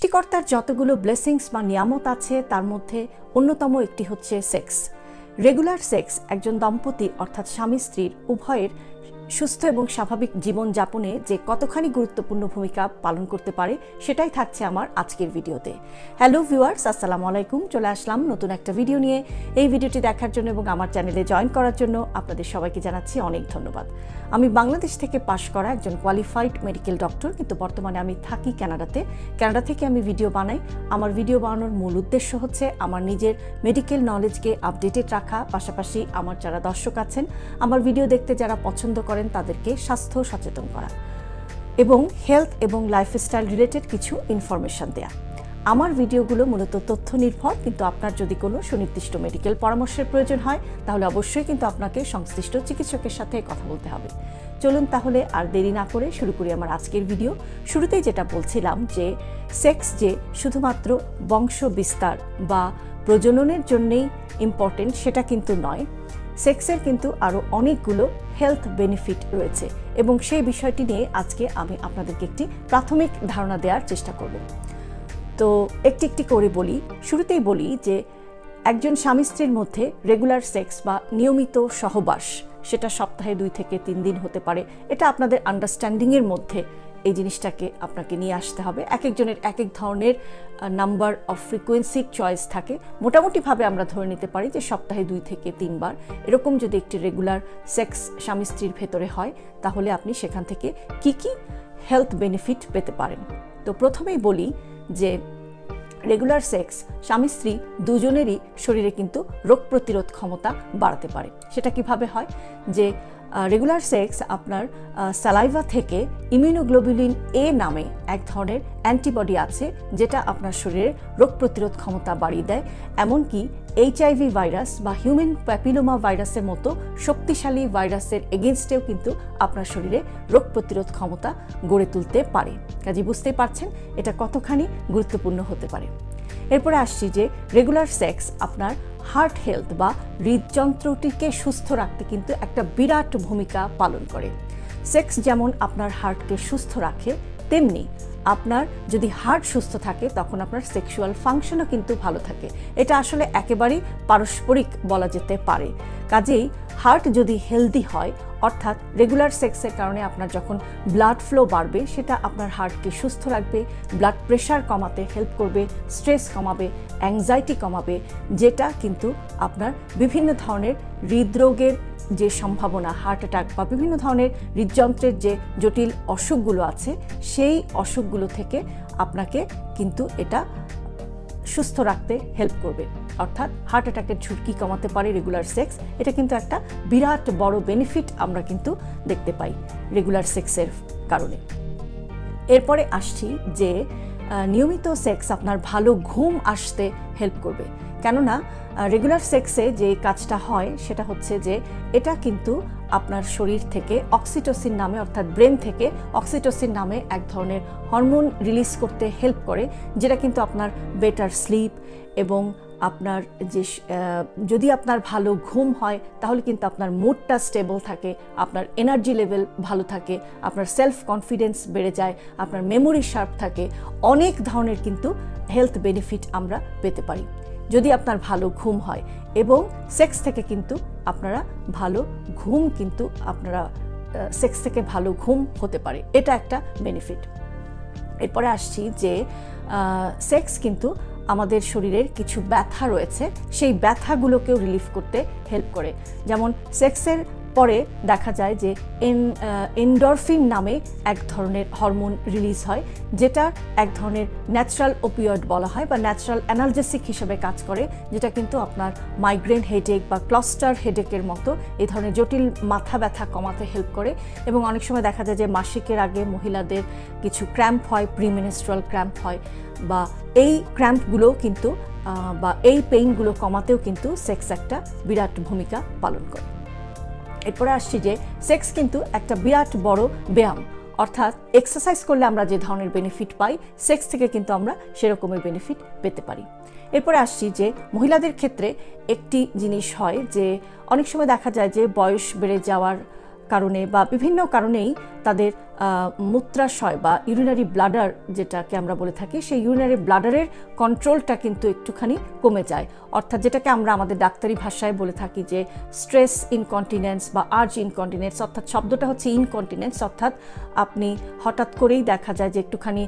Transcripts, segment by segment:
সৃষ্টিকর্তার যতগুলো ব্লেসিংস বা নিয়ামত আছে তার মধ্যে অন্যতম একটি হচ্ছে সেক্স। রেগুলার সেক্স একজন দম্পতি অর্থাৎ স্বামী স্ত্রীর উভয়ের সুস্থ এবং স্বাভাবিক জীবনযাপনে যে কতখানি গুরুত্বপূর্ণ ভূমিকা পালন করতে পারে সেটাই থাকছে আমার আজকের ভিডিওতে। হ্যালো ভিউয়ার্স, আসসালামু আলাইকুম। চলে আসলাম নতুন একটা ভিডিও নিয়ে। এই ভিডিওটি দেখার জন্য এবং আমার চ্যানেলে জয়েন করার জন্য আপনাদের সবাইকে জানাচ্ছি অনেক ধন্যবাদ। আমি বাংলাদেশ থেকে পাশ করা একজন কোয়ালিফাইড মেডিকেল ডক্টর, কিন্তু বর্তমানে আমি থাকি কানাডাতে। কানাডা থেকে আমি ভিডিও বানাই। আমার ভিডিও বানানোর মূল উদ্দেশ্য হচ্ছে আমার নিজের মেডিকেল নলেজকে আপডেটেড রাখা, পাশাপাশি আমার যারা দর্শক আছেন আমার ভিডিও দেখতে যারা পছন্দ করেন তাদেরকে স্বাস্থ্য সচেতন করা এবং হেলথ এবং লাইফস্টাইল রিলেটেড কিছু ইনফরমেশন দেয়া। আমার ভিডিওগুলো মূলত তথ্য নির্ভর, কিন্তু আপনার যদি কোনো সুনির্দিষ্ট মেডিকেল পরামর্শের প্রয়োজন হয় তাহলে অবশ্যই কিন্তু আপনাকে সংশ্লিষ্ট চিকিৎসকের সাথে কথা বলতে হবে। চলুন তাহলে আর দেরি না করে শুরু করি আমার আজকের ভিডিও। শুরুতেই যেটা বলছিলাম যে সেক্স যে শুধুমাত্র বংশ বিস্তার বা প্রজননের জন্যেই ইম্পর্টেন্ট সেটা কিন্তু নয়। সেক্সের কিন্তু আরও অনেকগুলো হেলথ বেনিফিট রয়েছে এবং সেই বিষয়টি নিয়ে আজকে আমি আপনাদেরকে একটি প্রাথমিক ধারণা দেওয়ার চেষ্টা করব। তো একটি একটি করে বলি। শুরুতেই বলি যে একজন স্বামী স্ত্রীর মধ্যে রেগুলার সেক্স বা নিয়মিত সহবাস, সেটা সপ্তাহে 2 থেকে 3 দিন হতে পারে। এটা আপনাদের আন্ডারস্ট্যান্ডিংয়ের মধ্যে এই জিনিসটাকে আপনাকে নিয়ে আসতে হবে। এক একজনের এক এক ধরনের নাম্বার অফ ফ্রিকোয়েন্সি চয়েস থাকে। মোটামুটিভাবে আমরা ধরে নিতে পারি যে সপ্তাহে 2 থেকে 3 বার এরকম যদি একটি রেগুলার সেক্স স্বামী স্ত্রীর ভেতরে হয় তাহলে আপনি সেখান থেকে কি কি হেলথ বেনিফিট পেতে পারেন। তো প্রথমেই বলি যে রেগুলার সেক্স স্বামী স্ত্রী দুজনেরই শরীরে কিন্তু রোগ প্রতিরোধ ক্ষমতা বাড়াতে পারে। সেটা কিভাবে হয়? যে রেগুলার সেক্স আপনার স্যালাইভা থেকে ইমিউনোগ্লোবুলিন এ নামে এক ধরনের অ্যান্টিবডি আছে যেটা আপনার শরীরের রোগ প্রতিরোধ ক্ষমতা বাড়িয়ে দেয়। এমনকি HIV ভাইরাস বা হিউম্যান প্যাপিলোমা ভাইরাসের মতো শক্তিশালী ভাইরাসের এগেনস্টেও কিন্তু আপনার শরীরে রোগ প্রতিরোধ ক্ষমতা গড়ে তুলতে পারে। কাজে বুঝতেই পারছেন এটা কতখানি গুরুত্বপূর্ণ হতে পারে। এরপরে আসছি যে রেগুলার সেক্স আপনার হার্ট হেলথ বা হৃদযন্ত্রটিকে সুস্থ রাখতে কিন্তু একটা বিরাট ভূমিকা পালন করে। সেক্স যেমন আপনার হার্টকে সুস্থ রাখে, তেমনি আপনার যদি হার্ট সুস্থ থাকে তখন আপনার সেক্সুয়াল ফাংশনও কিন্তু ভালো থাকে। এটা আসলে একেবারেই পারস্পরিক বলা যেতে পারে। কাজেই হার্ট যদি হেলদি হয়, অর্থাৎ রেগুলার সেক্সের কারণে আপনার যখন ব্লাড ফ্লো বাড়বে সেটা আপনার হার্টকে সুস্থ রাখবে, ব্লাড প্রেশার কমাতে হেল্প করবে, স্ট্রেস কমাবে, অ্যাংজাইটি কমাবে, যেটা কিন্তু আপনার বিভিন্ন ধরনের হৃদরোগের যে সম্ভাবনা, হার্ট অ্যাটাক বা বিভিন্ন ধরনের হৃদযন্ত্রের যে জটিল অসুখগুলো আছে সেই অসুখগুলো থেকে আপনাকে কিন্তু এটা সুস্থ রাখতে হেল্প করবে। অর্থাৎ হার্ট অ্যাটাকের ঝুঁকি কমাতে পারে রেগুলার সেক্স। এটা কিন্তু একটা বিরাট বড় বেনিফিট আমরা কিন্তু দেখতে পাই রেগুলার সেক্সের কারণে। এরপরে আসছি যে নিয়মিত সেক্স আপনার ভালো ঘুম আসতে হেল্প করবে। কেননা রেগুলার সেক্সে যে কাজটা হয় সেটা হচ্ছে যে এটা কিন্তু আপনার শরীর থেকে অক্সিটোসিন নামে, অর্থাৎ ব্রেন থেকে অক্সিটোসিন নামে এক ধরনের হরমোন রিলিজ করতে হেল্প করে, যেটা কিন্তু আপনার বেটার স্লিপ এবং আপনার যে যদি আপনার ভালো ঘুম হয় তাহলে কিন্তু আপনার মুডটা স্টেবল থাকে, আপনার এনার্জি লেভেল ভালো থাকে, আপনার সেলফ কনফিডেন্স বেড়ে যায়, আপনার মেমোরি শার্প থাকে। অনেক ধরনের কিন্তু হেলথ বেনিফিট আমরা পেতে পারি যদি আপনার ভালো ঘুম হয়, এবং সেক্স থেকে কিন্তু আপনারা ভালো ঘুম কিন্তু আপনারা সেক্স থেকে ভালো ঘুম হতে পারে। এটা একটা বেনিফিট। এরপরে আসছি যে সেক্স কিন্তু আমাদের শরীরের কিছু ব্যথা রয়েছে, সেই ব্যথাগুলোকেও রিলিফ করতে হেল্প করে। যেমন সেক্সের পরে দেখা যায় যে এন্ডরফিন নামে এক ধরনের হরমোন রিলিজ হয়, যেটা এক ধরনের ন্যাচারাল ওপিয়েড বলা হয় বা ন্যাচারাল অ্যানালজেসিক হিসেবে কাজ করে, যেটা কিন্তু আপনার মাইগ্রেন হেডেক বা ক্লাস্টার হেডেকের মতো এই ধরনের জটিল মাথা ব্যথা কমাতে হেল্প করে। এবং অনেক সময় দেখা যায় যে মাসিকের আগে মহিলাদের কিছু ক্র্যাম্প হয়, প্রিমেনস্ট্রুয়াল ক্র্যাম্প হয়, বা এই ক্র্যাম্পগুলো কিন্তু বা এই পেইনগুলো কমাতেও কিন্তু সেক্স একটা বিরাট ভূমিকা পালন করে। এরপরে আসছি যে সেক্স কিন্তু একটা বিরাট বড় ব্যায়াম, অর্থাৎ এক্সারসাইজ করলে আমরা যে ধরনের বেনিফিট পাই সেক্স থেকে কিন্তু আমরা সেরকমের বেনিফিট পেতে পারি। এরপরে আসছি যে মহিলাদের ক্ষেত্রে একটি জিনিস হয় যে অনেক সময় দেখা যায় যে বয়স বেড়ে যাওয়ার কারণে বা বিভিন্ন কারণেই তাদের মূত্রাশয় বা ইউরিনারি ব্লাডার যেটাকে আমরা বলে থাকি, সেই ইউরিনারি ব্লাডারের কন্ট্রোলটা কিন্তু একটুখানি কমে যায়। অর্থাৎ যেটাকে আমরা আমাদের ডাক্তারি ভাষায় বলে থাকি যে স্ট্রেস ইনকন্টিনেন্স বা আর্জ ইনকন্টিনেন্স, অর্থাৎ শব্দটা হচ্ছে ইনকন্টিনেন্স, অর্থাৎ আপনি হঠাৎ করেই দেখা যায় যে একটুখানি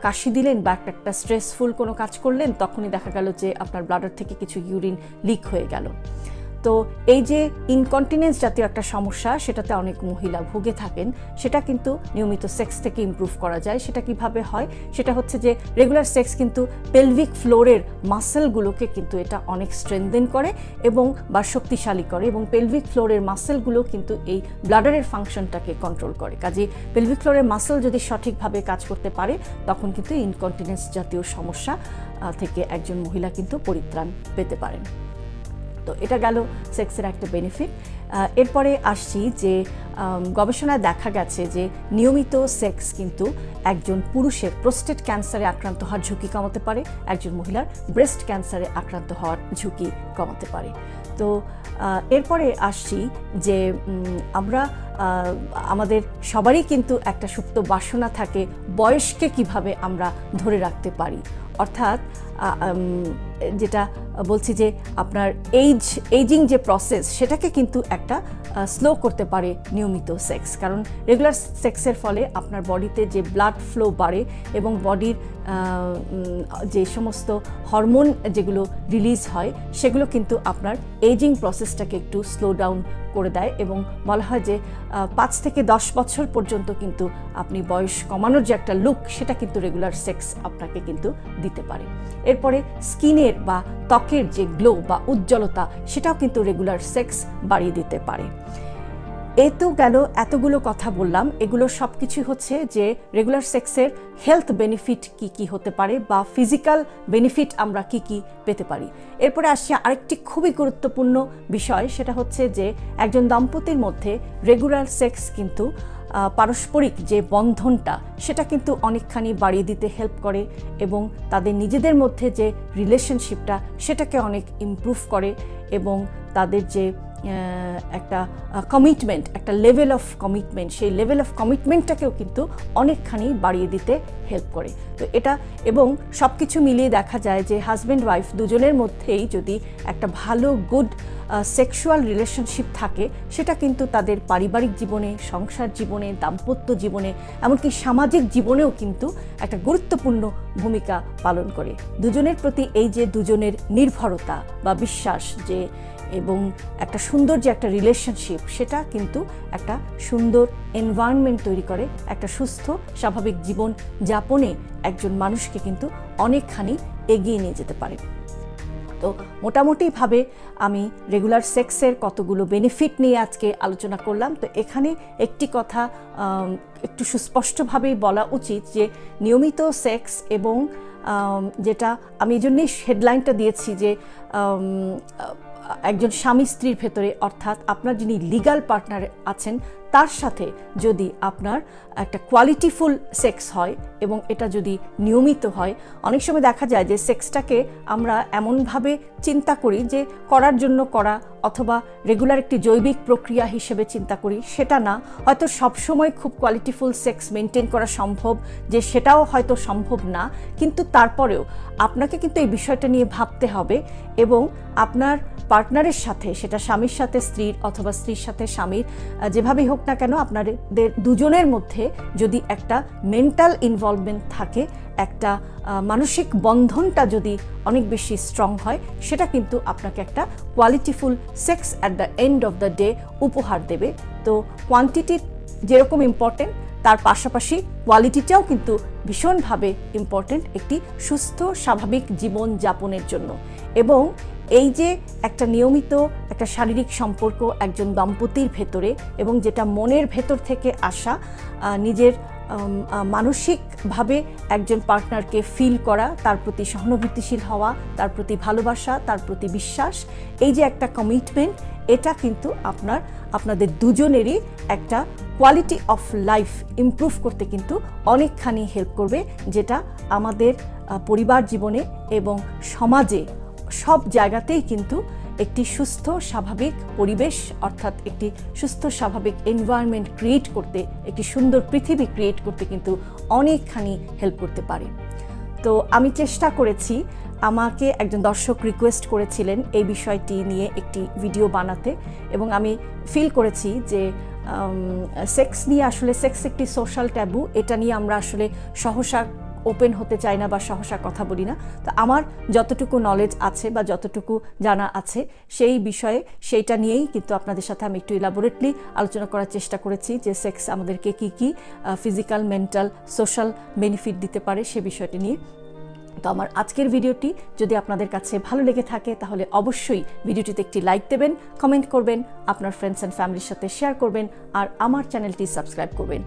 কাশি দিলেন বা একটা স্ট্রেসফুল কোনো কাজ করলেন, তখনই দেখা গেল যে আপনার ব্লাডার থেকে কিছু ইউরিন লিক হয়ে গেল। তো এই যে ইনকন্টিনেন্স জাতীয় একটা সমস্যা, সেটাতে অনেক মহিলা ভুগে থাকেন, সেটা কিন্তু নিয়মিত সেক্স থেকে ইমপ্রুভ করা যায়। সেটা কিভাবে হয়? সেটা হচ্ছে যে রেগুলার সেক্স কিন্তু পেলভিক ফ্লোরের মাসেলগুলোকে কিন্তু এটা অনেক স্ট্রেনথেন করে এবং বা শক্তিশালী করে, এবং পেলভিক ফ্লোরের মাসেলগুলো কিন্তু এই ব্লাডারের ফাংশনটাকে কন্ট্রোল করে। কাজে পেলভিক ফ্লোরের মাসেল যদি সঠিকভাবে কাজ করতে পারে, তখন কিন্তু ইনকন্টিনেন্স জাতীয় সমস্যা থেকে একজন মহিলা কিন্তু পরিত্রাণ পেতে পারেন। তো এটা গেল সেক্সের একটা বেনিফিট। এরপরে আসছি যে গবেষণায় দেখা গেছে যে নিয়মিত সেক্স কিন্তু একজন পুরুষের প্রোস্টেট ক্যান্সারে আক্রান্ত হওয়ার ঝুঁকি কমাতে পারে, একজন মহিলার ব্রেস্ট ক্যান্সারে আক্রান্ত হওয়ার ঝুঁকি কমাতে পারে। তো এরপরে আসছি যে আমরা আমাদের সবারই কিন্তু একটা সুপ্ত বাসনা থাকে বয়সকে কিভাবে আমরা ধরে রাখতে পারি, অর্থাৎ যেটা বলছি যে আপনার এইজিং যে প্রসেস, সেটাকে কিন্তু একটা স্লো করতে পারে নিয়মিত সেক্স। কারণ রেগুলার সেক্সের ফলে আপনার বডিতে যে ব্লাড ফ্লো বাড়ে এবং বডির যে সমস্ত হরমোন যেগুলো রিলিজ হয়, সেগুলো কিন্তু আপনার এইজিং প্রসেসটাকে একটু স্লো ডাউন করে দেয়, এবং বলা হয় যে 5 থেকে 10 বছর পর্যন্ত কিন্তু আপনি বয়স কমানোর যে একটা লুক, সেটা কিন্তু রেগুলার সেক্স আপনাকে কিন্তু দিতে পারে। এরপরে স্কিনের বা ত্বকের যে গ্লো বা উজ্জ্বলতা, সেটাও কিন্তু রেগুলার সেক্স বাড়িয়ে দিতে পারে। এই তো গেল এতগুলো কথা বললাম, এগুলো সব কিছু হচ্ছে যে রেগুলার সেক্সের হেলথ বেনিফিট কি কি হতে পারে বা ফিজিক্যাল বেনিফিট আমরা কি কি পেতে পারি। এরপরে আসছে আরেকটি খুবই গুরুত্বপূর্ণ বিষয়, সেটা হচ্ছে যে একজন দম্পতির মধ্যে রেগুলার সেক্স কিন্তু পারস্পরিক যে বন্ধনটা, সেটা কিন্তু অনেকখানি বাড়িয়ে দিতে হেল্প করে এবং তাদের নিজেদের মধ্যে যে রিলেশনশিপটা, সেটাকে অনেক ইমপ্রুভ করে এবং তাদের যে একটা কমিটমেন্ট, একটা লেভেল অফ কমিটমেন্ট, সেই লেভেল অফ কমিটমেন্টটাকেও কিন্তু অনেকখানি বাড়িয়ে দিতে হেল্প করে। তো এটা এবং সব কিছু মিলিয়ে দেখা যায় যে হাজব্যান্ড ওয়াইফ দুজনের মধ্যেই যদি একটা ভালো গুড সেক্সুয়াল রিলেশনশিপ থাকে, সেটা কিন্তু তাদের পারিবারিক জীবনে, সংসার জীবনে, দাম্পত্য জীবনে, এমনকি সামাজিক জীবনেও কিন্তু একটা গুরুত্বপূর্ণ ভূমিকা পালন করে। দুজনের প্রতি এই যে দুজনের নির্ভরতা বা বিশ্বাস যে এবং একটা সুন্দর যে একটা রিলেশনশিপ, সেটা কিন্তু একটা সুন্দর এনভায়রনমেন্ট তৈরি করে, একটা সুস্থ স্বাভাবিক জীবন যাপনে একজন মানুষকে কিন্তু অনেকখানি এগিয়ে নিয়ে যেতে পারে। তো মোটামুটিভাবে আমি রেগুলার সেক্সের কতগুলো বেনিফিট নিয়ে আজকে আলোচনা করলাম। তো এখানে একটি কথা একটু সুস্পষ্টভাবেই বলা উচিত যে নিয়মিত সেক্স এবং যেটা আমি এই জন্যই হেডলাইনটা দিয়েছি যে একজন স্বামী স্ত্রীর ভেতরে, অর্থাৎ আপনার যিনি লিগ্যাল পার্টনার আছেন তার সাথে যদি আপনার একটা কোয়ালিটিফুল সেক্স হয় এবং এটা যদি নিয়মিত হয়। অনেক সময় দেখা যায় যে সেক্সটাকে আমরা এমনভাবে চিন্তা করি যে করার জন্য করা অথবা রেগুলার একটি জৈবিক প্রক্রিয়া হিসেবে চিন্তা করি, সেটা না। হয়তো সবসময় খুব কোয়ালিটিফুল সেক্স মেনটেন করা সম্ভব, যে সেটাও হয়তো সম্ভব না, কিন্তু তারপরেও আপনাকে কিন্তু এই বিষয়টা নিয়ে ভাবতে হবে এবং আপনার পার্টনারের সাথে, সেটা স্বামীর সাথে স্ত্রীর অথবা স্ত্রীর সাথে স্বামীর, যেভাবেই হোক না কেন, আপনাদের দুজনের মধ্যে যদি একটা মেন্টাল ইনভলভমেন্ট থাকে, একটা মানসিক বন্ধনটা যদি অনেক বেশি স্ট্রং হয়, সেটা কিন্তু আপনাকে একটা qualityful sex at the end of the day উপহার দেবে। তো কোয়ান্টিটি যেরকম ইম্পর্টেন্ট, তার পাশাপাশি কোয়ালিটিটাও কিন্তু ভীষণভাবে ইম্পর্টেন্ট একটি সুস্থ স্বাভাবিক জীবন যাপনের জন্য। এবং এই যে একটা নিয়মিত একটা শারীরিক সম্পর্ক একজন দম্পতির ভেতরে, এবং যেটা মনের ভেতর থেকে আসা, নিজের মানসিকভাবে একজন পার্টনারকে ফিল করা, তার প্রতি সহানুভূতিশীল হওয়া, তার প্রতি ভালোবাসা, তার প্রতি বিশ্বাস, এই যে একটা কমিটমেন্ট, এটা কিন্তু আপনাদের দুজনেরই একটা কোয়ালিটি অফ লাইফ ইমপ্রুভ করতে কিন্তু অনেকখানি হেল্প করবে, যেটা আমাদের পরিবার জীবনে এবং সমাজে সব জায়গাতেই কিন্তু একটি সুস্থ স্বাভাবিক পরিবেশ অর্থাৎ একটি সুস্থ স্বাভাবিক এনভায়রনমেন্ট ক্রিয়েট করতে, একটি সুন্দর পৃথিবী ক্রিয়েট করতে কিন্তু অনেকখানি হেল্প করতে পারে। তো আমি চেষ্টা করেছি, আমাকে একজন দর্শক রিকোয়েস্ট করেছিলেন এই বিষয়টি নিয়ে একটি ভিডিও বানাতে, এবং আমি ফিল করেছি যে সেক্স নিয়ে আসলে সেক্স একটি সোশ্যাল ট্যাবু, এটা নিয়ে আমরা আসলে সহসা ওপেন হতে চাই না বা সহসা কথা বলি না। তো আমার যতটুকু নলেজ আছে বা যতটুকু জানা আছে সেই বিষয়ে সেইটা নিয়েই কিন্তু আপনাদের সাথে আমি একটু ইলাবোরেটলি আলোচনা করার চেষ্টা করেছি যে সেক্স আমাদেরকে কি কি ফিজিক্যাল, মেন্টাল, সোশ্যাল বেনিফিট দিতে পারে সে বিষয়টি নিয়ে। তো আমার আজকের ভিডিওটি যদি আপনাদের কাছে ভালো লেগে থাকে তাহলে অবশ্যই ভিডিওটিতে একটি লাইক দেবেন, কমেন্ট করবেন, আপনার ফ্রেন্ডস অ্যান্ড ফ্যামিলির সাথে শেয়ার করবেন আর আমার চ্যানেলটি সাবস্ক্রাইব করবেন।